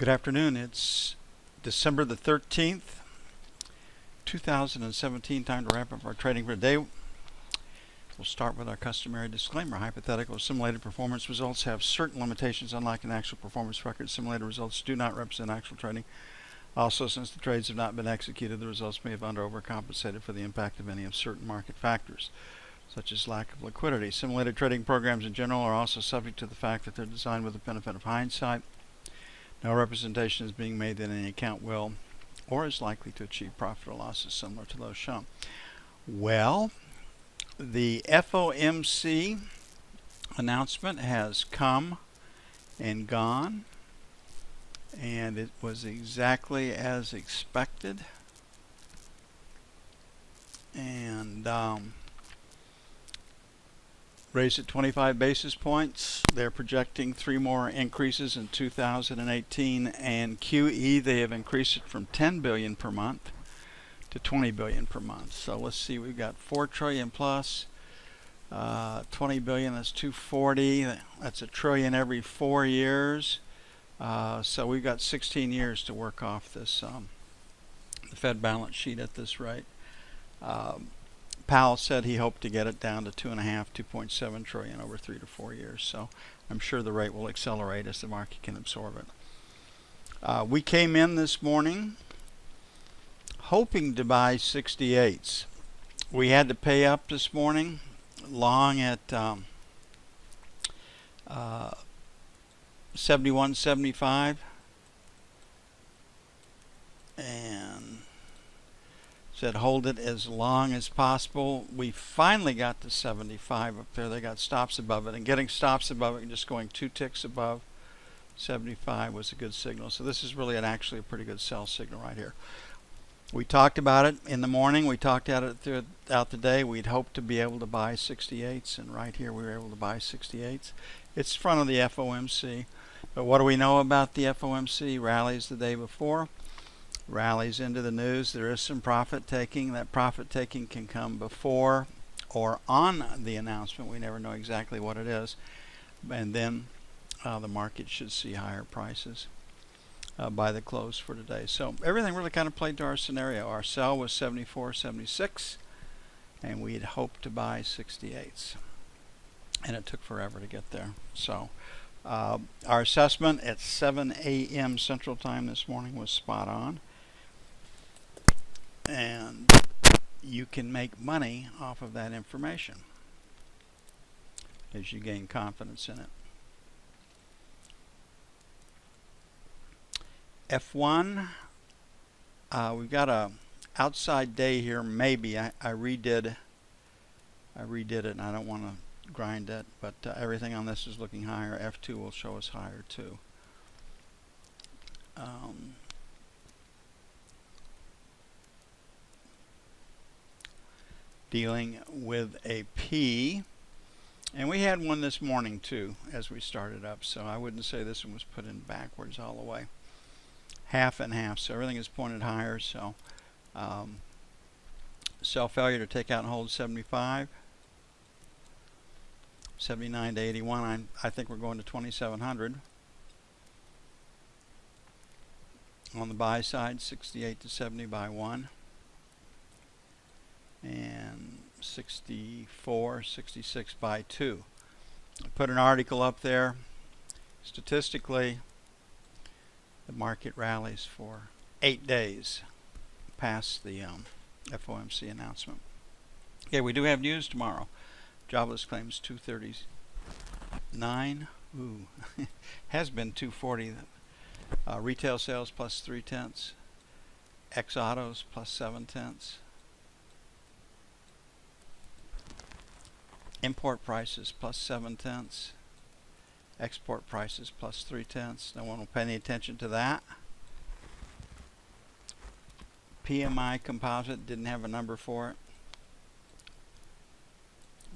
Good afternoon. It's December the 13th, 2017. Time to wrap up our trading for today. We'll start with our customary disclaimer. Hypothetical simulated performance results have certain limitations, unlike an actual performance record. Simulated results do not represent actual trading. Also, since the trades have not been executed, the results may have overcompensated for the impact of any of certain market factors, such as lack of liquidity. Simulated trading programs in general are also subject to the fact that they're designed with the benefit of hindsight. No representation is being made that any account will or is likely to achieve profit or losses similar to those shown. Well, the FOMC announcement has come and gone, and it was exactly as expected. And raised at 25 basis points. They're projecting 3 more increases in 2018, and QE, they have increased it from 10 billion per month to 20 billion per month. So let's see, we've got 4 trillion plus 20 billion, that's 240. That's a trillion every 4 years. So we've got 16 years to work off this the Fed balance sheet at this rate. Powell said he hoped to get it down to 2.7 trillion over 3 to 4 years. So I'm sure the rate will accelerate as the market can absorb it. We came in this morning hoping to buy 68s. We had to pay up this morning, long at 71.75, and said hold it as long as possible. We finally got to 75 up there. They got stops above it, and getting stops above it and just going 2 ticks above 75 was a good signal. So this is really actually a pretty good sell signal right here. We talked about it in the morning. We talked about it throughout the day. We'd hoped to be able to buy 68s, and right here we were able to buy 68s. It's in front of the FOMC. But what do we know about the FOMC? Rallies the day before. Rallies into the news. There is some profit taking. That profit taking can come before or on the announcement. We never know exactly what it is. And then the market should see higher prices by the close for today. So everything really kind of played to our scenario. Our sell was 74.76, and we had hoped to buy 68s. And it took forever to get there. So our assessment at 7 a.m. Central Time this morning was spot on. And you can make money off of that information as you gain confidence in it. F1, we've got a outside day here. Maybe I redid it, and I don't want to grind it, but everything on this is looking higher. F2 will show us higher too. Dealing with a P, and we had one this morning too as we started up, so I wouldn't say this one was put in backwards all the way. Half and half, so everything is pointed higher. So sell failure to take out and hold 75, 79 to 81. I think we're going to 2,700. On the buy side, 68 to 70 by 1. And 64, 66 by 2. I put an article up there. Statistically, the market rallies for 8 days past the FOMC announcement. Okay, we do have news tomorrow. Jobless claims 239. Ooh, has been 240. Retail sales plus 0.3. Ex autos plus 0.7. Import prices plus 0.7. Export prices plus 0.3. No one will pay any attention to that. PMI composite didn't have a number for it.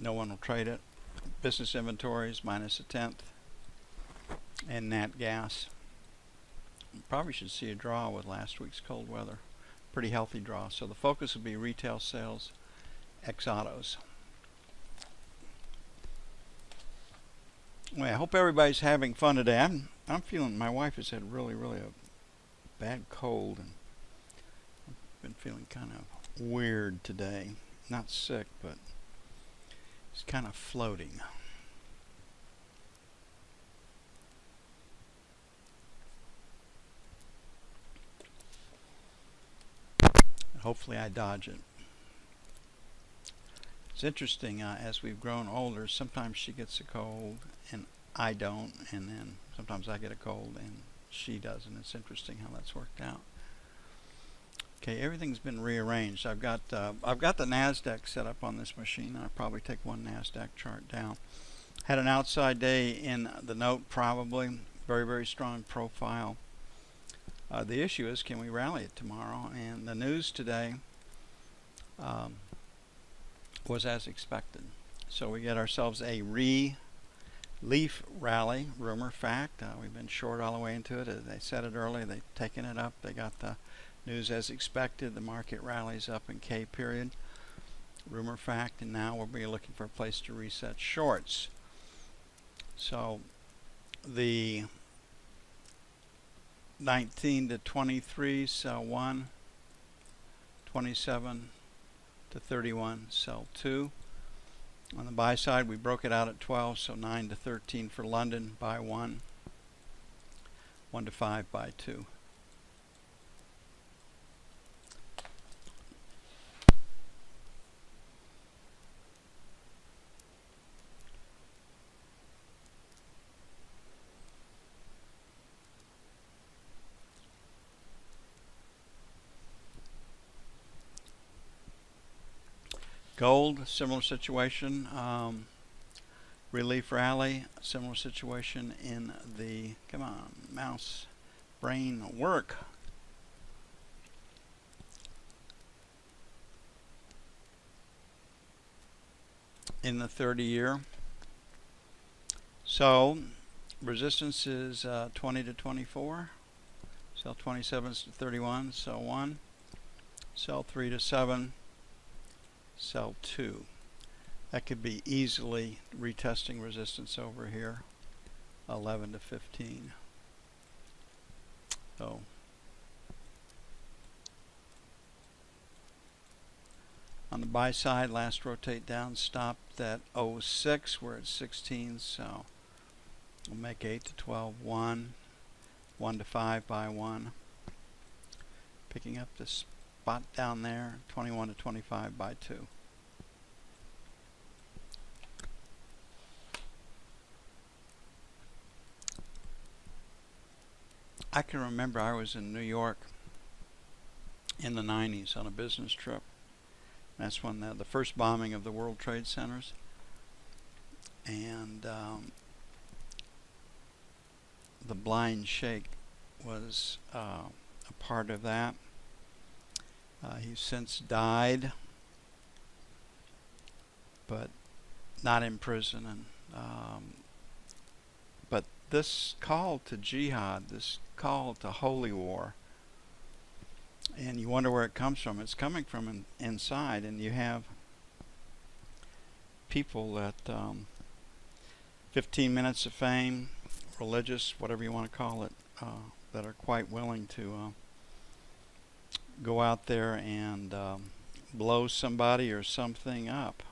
No one will trade it. Business inventories minus 0.1. And nat gas. Probably should see a draw with last week's cold weather. Pretty healthy draw. So the focus will be retail sales, ex autos. Well, I hope everybody's having fun today. I'm feeling, my wife has had really a bad cold, and I've been feeling kind of weird today. Not sick, but it's kind of floating. Hopefully I dodge it. It's interesting, as we've grown older, sometimes she gets a cold and I don't, and then sometimes I get a cold and she doesn't. It's interesting how that's worked out. Okay, everything's been rearranged. I've got the Nasdaq set up on this machine. I'll probably take one Nasdaq chart down. Had an outside day in the note, probably. Very strong profile. The issue is, can we rally it tomorrow? And the news today was as expected. So we get ourselves a relief rally, rumor fact. We've been short all the way into it. They said it early. They've taken it up. They got the news as expected. The market rallies up in K period. Rumor fact. And now we'll be looking for a place to reset shorts. So the 19 to 23 sell 1, 27 to 31 sell 2. On the buy side, we broke it out at 12, so 9 to 13 for London, buy 1, 1 to 5, buy 2. Gold, similar situation. Relief rally, similar situation in the, come on, mouse, brain, work. In the 30-year. So, resistance is 20 to 24. Sell 27 to 31, sell 1. Sell 3 to 7. Sell 2. That could be easily retesting resistance over here, 11 to 15. So on the buy side, last rotate down stopped at 06. We're at 16, so we'll make 8 to 12, 1, 1 to 5, buy 1. Picking up this spot down there, 21 to 25, buy 2. I can remember I was in New York in the 90s on a business trip. That's when the first bombing of the World Trade Centers, and the blind sheikh was a part of that. He's since died, but not in prison. And but this call to jihad, this call to holy war, and you wonder where it comes from. It's coming from inside, and you have people that 15 minutes of fame, religious, whatever you want to call it, that are quite willing to go out there and blow somebody or something up.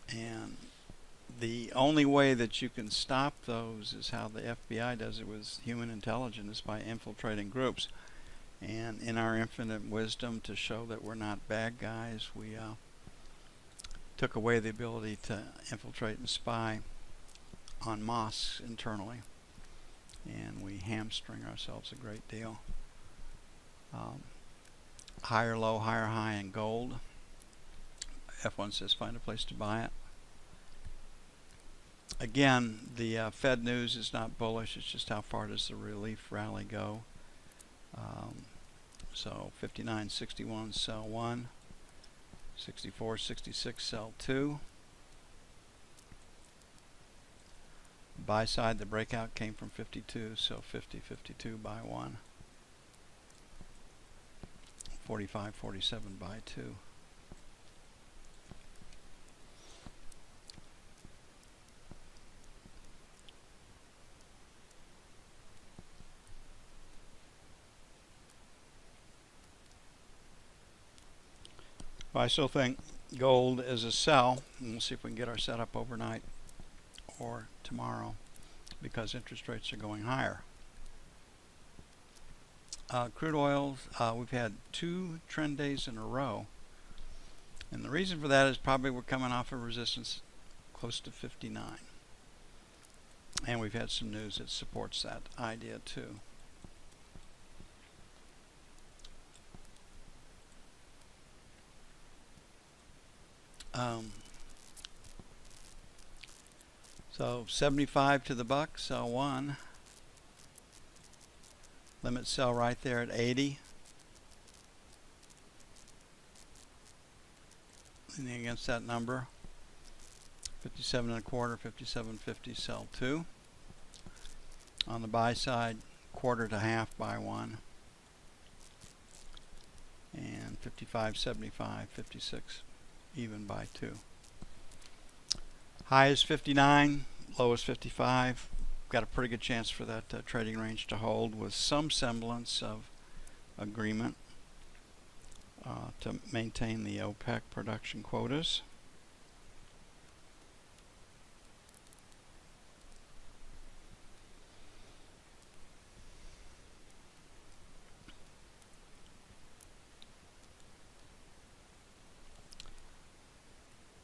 And the only way that you can stop those is how the FBI does it with human intelligence, by infiltrating groups. And in our infinite wisdom to show that we're not bad guys, we took away the ability to infiltrate and spy on mosques internally. And we hamstring ourselves a great deal. Higher low, higher high in gold. F1 says find a place to buy it. Again, the Fed news is not bullish. It's just how far does the relief rally go. So 59.61 sell 1, 64.66 sell 2. Buy side, the breakout came from 52, so 50.52 buy 1. 45.47 buy 2. So I still think gold is a sell, and we'll see if we can get our setup overnight or tomorrow because interest rates are going higher. Crude oil, we've had 2 trend days in a row, and the reason for that is probably we're coming off of resistance close to 59, and we've had some news that supports that idea too. So 75 to the buck, sell 1. Limit sell right there at 80. Leaning against that number. 57 and a quarter, 57.50, sell 2. On the buy side, quarter to half, buy 1. And 55.75, 56, even buy 2. High is 59, low is 55. Got a pretty good chance for that trading range to hold with some semblance of agreement to maintain the OPEC production quotas.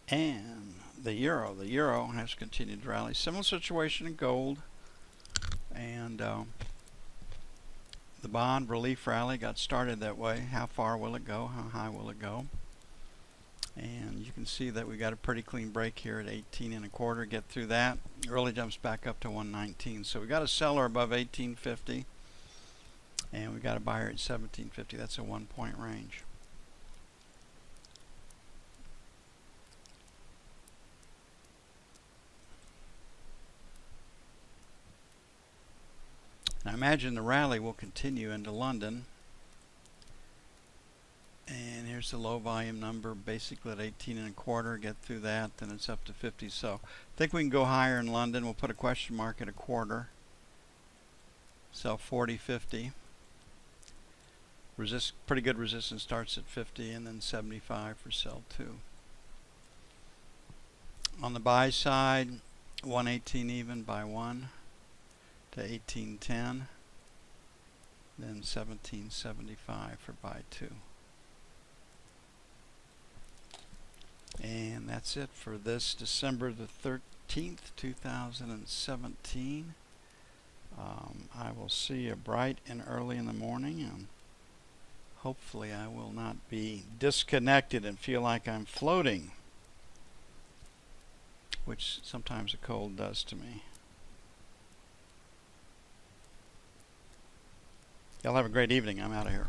And the euro has continued to rally. Similar situation in gold, and the bond relief rally got started that way. How far will it go? How high will it go? And you can see that we got a pretty clean break here at 18 and a quarter. Get through that, it really jumps back up to 119. So we got a seller above 1850, and we got a buyer at 1750. That's a 1-point range. I imagine the rally will continue into London. And here's the low volume number, basically at 18 and a quarter. Get through that, then it's up to 50. So I think we can go higher in London. We'll put a question mark at a quarter. Sell 40.50. Pretty good resistance starts at 50, and then 75 for sell 2. On the buy side, 118 even, buy 1. To 18.10, then 17.75 for buy 2. And that's it for this December the 13th, 2017. I will see you bright and early in the morning, and hopefully I will not be disconnected and feel like I'm floating, which sometimes a cold does to me. Y'all have a great evening. I'm out of here.